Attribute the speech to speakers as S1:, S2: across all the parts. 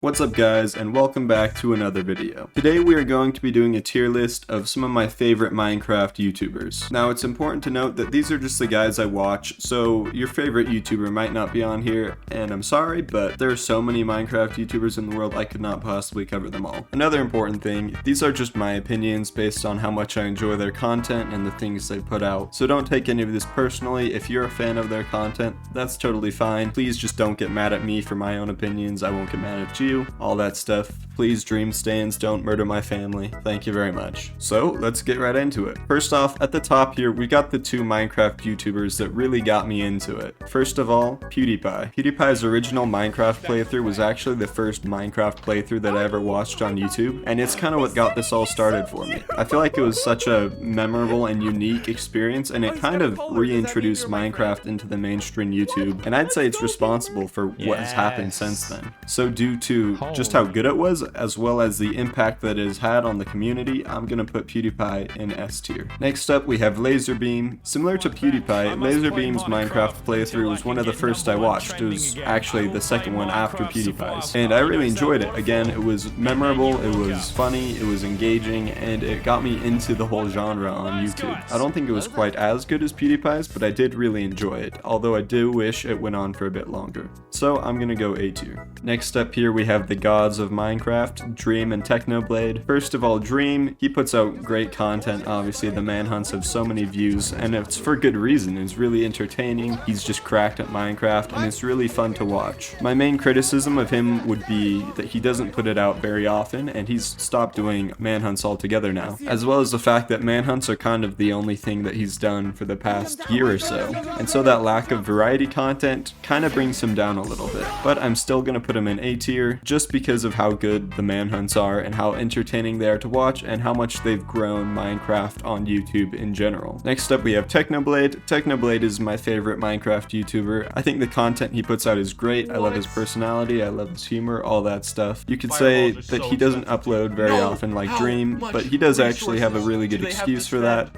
S1: What's up guys, and welcome back to another video. Today we are going to be doing a tier list of some of my favorite Minecraft YouTubers. Now it's important to note that these are just the guys I watch, so your favorite YouTuber might not be on here, and I'm sorry, but there are so many Minecraft YouTubers in the world I could not possibly cover them all. Another important thing, these are just my opinions based on how much I enjoy their content and the things they put out, so don't take any of this personally. If you're a fan of their content, that's totally fine. Please just don't get mad at me for my own opinions. I won't get mad at you. All that stuff. Please, dream stands, don't murder my family. Thank you very much. So let's get right into it. First off, at the top here, we got the two Minecraft YouTubers that really got me into it. First of all, Pewdiepie. Pewdiepie's original Minecraft playthrough was actually the first Minecraft playthrough that I ever watched on YouTube, and it's kind of what got this all started for me. I feel like it was such a memorable and unique experience, and it kind of reintroduced Minecraft into the mainstream YouTube, and I'd say it's responsible for what has happened since then. So due to just how good it was, as well as the impact that it has had on the community, I'm gonna put Pewdiepie in S tier. Next up, we have Lazarbeam. Similar to Pewdiepie, Lazarbeam's Minecraft playthrough was one of the first I watched. It was actually the second one after Pewdiepie's, and I really enjoyed it. Again, it was memorable, it was funny, it was engaging, and it got me into the whole genre on YouTube. I don't think it was quite as good as Pewdiepie's, but I did really enjoy it, although I do wish it went on for a bit longer. So I'm gonna go A tier. Next up here, we have the gods of Minecraft, Dream and Technoblade. First of all, Dream, he puts out great content. Obviously, the manhunts have so many views, and it's for good reason. It's really entertaining. He's just cracked at Minecraft, and it's really fun to watch. My main criticism of him would be that he doesn't put it out very often, and he's stopped doing manhunts altogether now, as well as the fact that manhunts are kind of the only thing that he's done for the past year or so. And so that lack of variety content kind of brings him down a little bit. But I'm still gonna put him in A tier, just because of how good the manhunts are and how entertaining they are to watch and how much they've grown Minecraft on YouTube in general. Next up we have Technoblade. Technoblade is my favorite Minecraft YouTuber. I think the content he puts out is great. I love his personality, I love his humor, all that stuff. You could say that he doesn't upload very often like Dream, but he does actually have a really good excuse for that,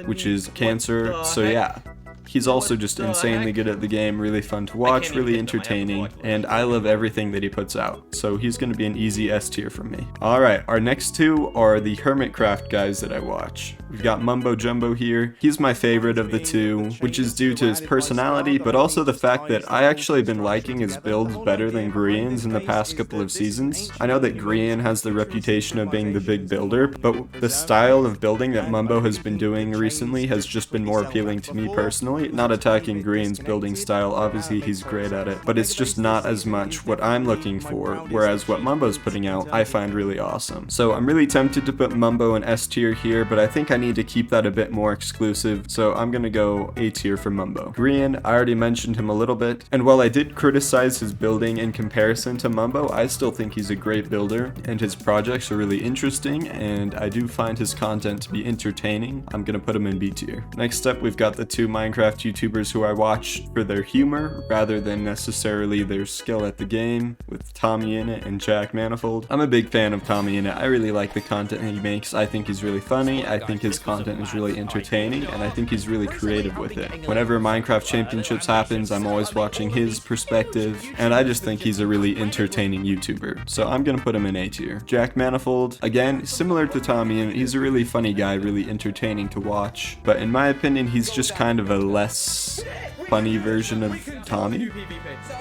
S1: which is cancer, so yeah. He's also just insanely good at the game, really fun to watch, really entertaining, and I love everything that he puts out. So he's going to be an easy S tier from me. Alright, our next two are the Hermitcraft guys that I watch. We've got Mumbo Jumbo here. He's my favorite of the two, which is due to his personality, but also the fact that I actually been liking his builds better than Grian's in the past couple of seasons. I know that Grian has the reputation of being the big builder, but the style of building that Mumbo has been doing recently has just been more appealing to me personally. Not attacking Grian's building style, obviously he's great at it, but it's just not as much what I'm looking for, whereas what Mumbo's putting out I find really awesome. So I'm really tempted to put Mumbo in S tier here, but I think I need to keep that a bit more exclusive, so I'm gonna go A tier for Mumbo. Grian, I already mentioned him a little bit, and while I did criticize his building in comparison to Mumbo, I still think he's a great builder, and his projects are really interesting, and I do find his content to be entertaining. I'm gonna put him in B tier. Next up, we've got the two Minecraft YouTubers who I watch for their humor rather than necessarily their skill at the game, with TommyInnit and Jack Manifold. I'm a big fan of TommyInnit. I really like the content he makes. I think he's really funny, I think his content is really entertaining, and I think he's really creative with it. Whenever Minecraft Championships happens, I'm always watching his perspective, and I just think he's a really entertaining YouTuber. So I'm gonna put him in A tier. Jack Manifold, again, similar to TommyInnit, he's a really funny guy, really entertaining to watch, but in my opinion, he's just kind of a less funny version of Tommy.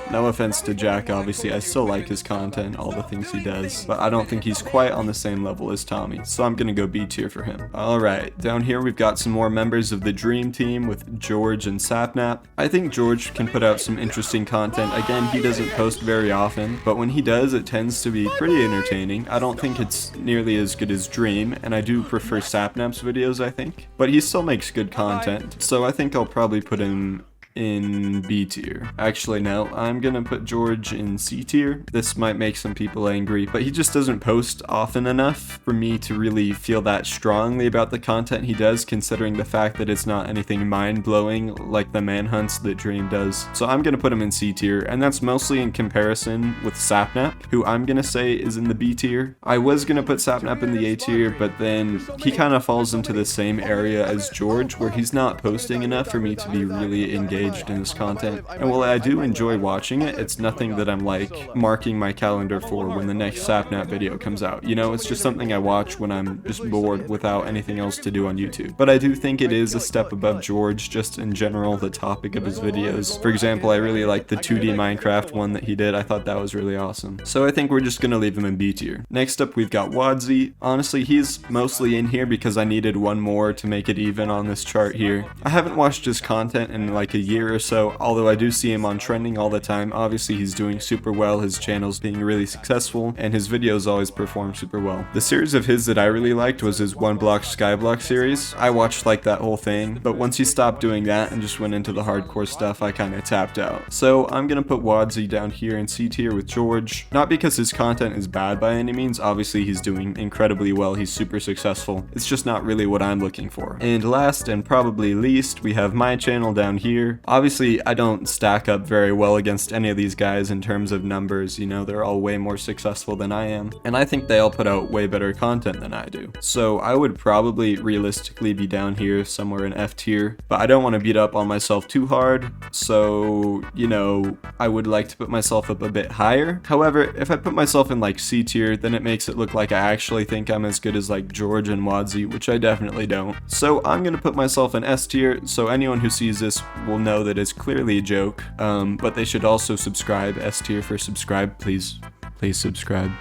S1: No offense to Jack, obviously, I still like his content, all the things he does, but I don't think he's quite on the same level as Tommy, so I'm gonna go B tier for him. Alright, down here we've got some more members of the Dream Team with George and Sapnap. I think George can put out some interesting content. Again, he doesn't post very often, but when he does, it tends to be pretty entertaining. I don't think it's nearly as good as Dream, and I do prefer Sapnap's videos, I think, but he still makes good content, so I think I'll probably put him in B tier. Actually, no, I'm gonna put George in C tier. This might make some people angry, but he just doesn't post often enough for me to really feel that strongly about the content he does, considering the fact that it's not anything mind-blowing like the manhunts that Dream does. So I'm gonna put him in C tier, and that's mostly in comparison with Sapnap, who I'm gonna say is in the B tier. I was gonna put Sapnap in the A tier, but then he kind of falls into the same area as George, where he's not posting enough for me to be really engaged engaged in his content. And while I do enjoy watching it, it's nothing that I'm like marking my calendar for when the next Sapnap video comes out. You know, it's just something I watch when I'm just bored without anything else to do on YouTube. But I do think it is a step above George, just in general, the topic of his videos. For example, I really like the 2D Minecraft one that he did. I thought that was really awesome. So I think we're just gonna leave him in B tier. Next up, we've got Wadzy. Honestly, he's mostly in here because I needed one more to make it even on this chart here. I haven't watched his content in like a year or so, although I do see him on trending all the time. Obviously, he's doing super well. His channel's being really successful, and his videos always perform super well. The series of his that I really liked was his One Block Skyblock series. I watched like that whole thing, but once he stopped doing that and just went into the hardcore stuff, I kind of tapped out. So I'm gonna put Wadzy down here in C tier with George. Not because his content is bad by any means. Obviously, he's doing incredibly well. He's super successful. It's just not really what I'm looking for. And last and probably least, we have my channel down here. Obviously, I don't stack up very well against any of these guys in terms of numbers. You know, they're all way more successful than I am, and I think they all put out way better content than I do. So I would probably realistically be down here somewhere in F tier, but I don't want to beat up on myself too hard, so, you know, I would like to put myself up a bit higher. However, if I put myself in like C tier, then it makes it look like I actually think I'm as good as like George and Wadzy, which I definitely don't. So I'm gonna put myself in S tier, so anyone who sees this will know that it's clearly a joke, but they should also subscribe. S tier for subscribe, please. Please subscribe.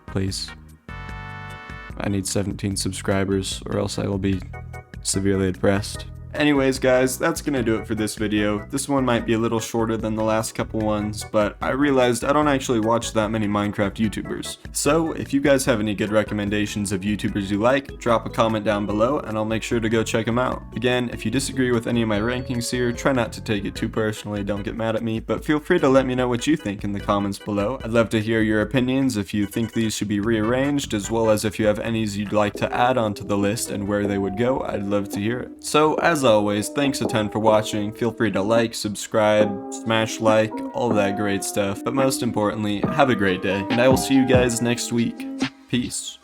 S1: Please. I need 17 subscribers, or else I will be severely depressed. Anyways guys, that's gonna do it for this video. This one might be a little shorter than the last couple ones, but I realized I don't actually watch that many Minecraft YouTubers. So if you guys have any good recommendations of YouTubers you like, drop a comment down below and I'll make sure to go check them out. Again, if you disagree with any of my rankings here, try not to take it too personally, don't get mad at me, but feel free to let me know what you think in the comments below. I'd love to hear your opinions if you think these should be rearranged, as well as if you have any you'd like to add onto the list and where they would go. I'd love to hear it. So as always, thanks a ton for watching. Feel free to like, subscribe, smash like, all that great stuff. But most importantly, have a great day, and I will see you guys next week. Peace.